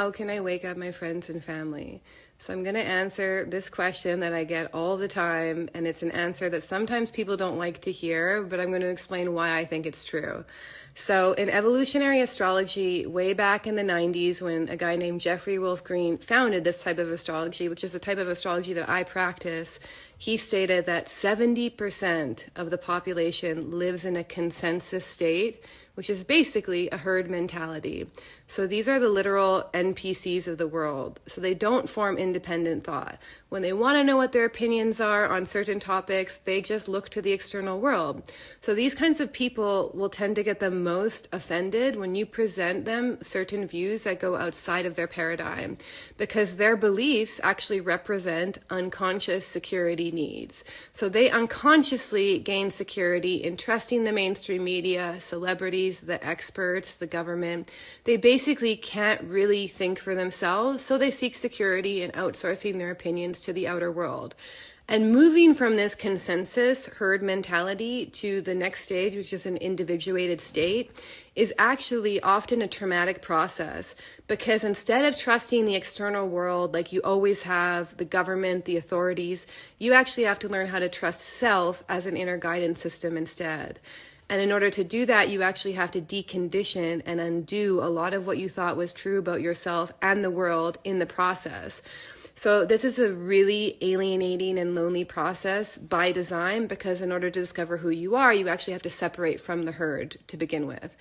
How can I wake up my friends and family? So I'm going to answer this question that I get all the time, and it's an answer that sometimes people don't like to hear, but I'm going to explain why I think it's true. So in evolutionary astrology, way back in the 90s, when a guy named Jeffrey Wolf Green founded this type of astrology, which is the type of astrology that I practice, he stated that 70% of the population lives in a consensus state, which is basically a herd mentality. So these are the literal NPCs of the world. So they don't form independent thought. When they want to know what their opinions are on certain topics, they just look to the external world. So these kinds of people will tend to get the most offended when you present them certain views that go outside of their paradigm, because their beliefs actually represent unconscious security needs. So they unconsciously gain security in trusting the mainstream media, celebrities, the experts, the government. They basically can't really think for themselves, so they seek security in outsourcing their opinions to the outer world. And moving from this consensus herd mentality to the next stage, which is an individuated state, is actually often a traumatic process, because instead of trusting the external world like you always have, the government, the authorities, you actually have to learn how to trust self as an inner guidance system instead. And in order to do that, you actually have to decondition and undo a lot of what you thought was true about yourself and the world in the process. So this is a really alienating and lonely process by design, because in order to discover who you are, you actually have to separate from the herd to begin with.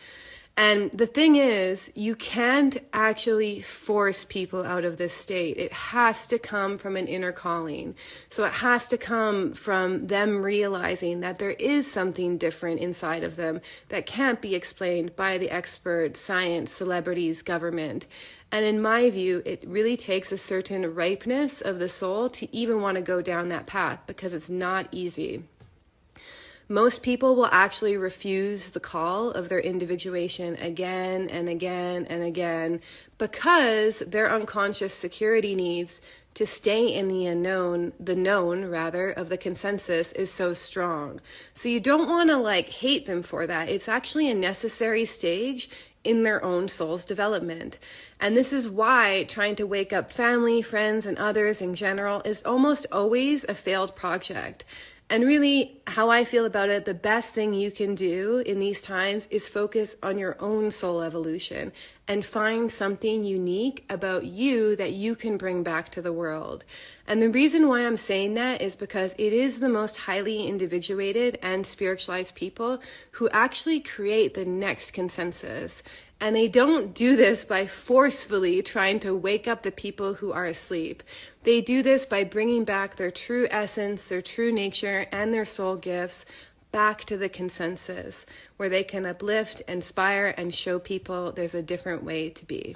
And the thing is, you can't actually force people out of this state. It has to come from an inner calling. So it has to come from them realizing that there is something different inside of them that can't be explained by the experts, science, celebrities, government. And in my view, it really takes a certain ripeness of the soul to even want to go down that path, because it's not easy. Most people will actually refuse the call of their individuation again and again and again, because their unconscious security needs to stay in the unknown, the known rather, of the consensus is so strong. So you don't want to hate them for that. It's actually a necessary stage in their own soul's development. And this is why trying to wake up family, friends, and others in general is almost always a failed project. And really, how I feel about it, the best thing you can do in these times is focus on your own soul evolution and find something unique about you that you can bring back to the world. And the reason why I'm saying that is because it is the most highly individuated and spiritualized people who actually create the next consensus. And they don't do this by forcefully trying to wake up the people who are asleep. They do this by bringing back their true essence, their true nature, and their soul gifts back to the consensus, where they can uplift, inspire, and show people there's a different way to be.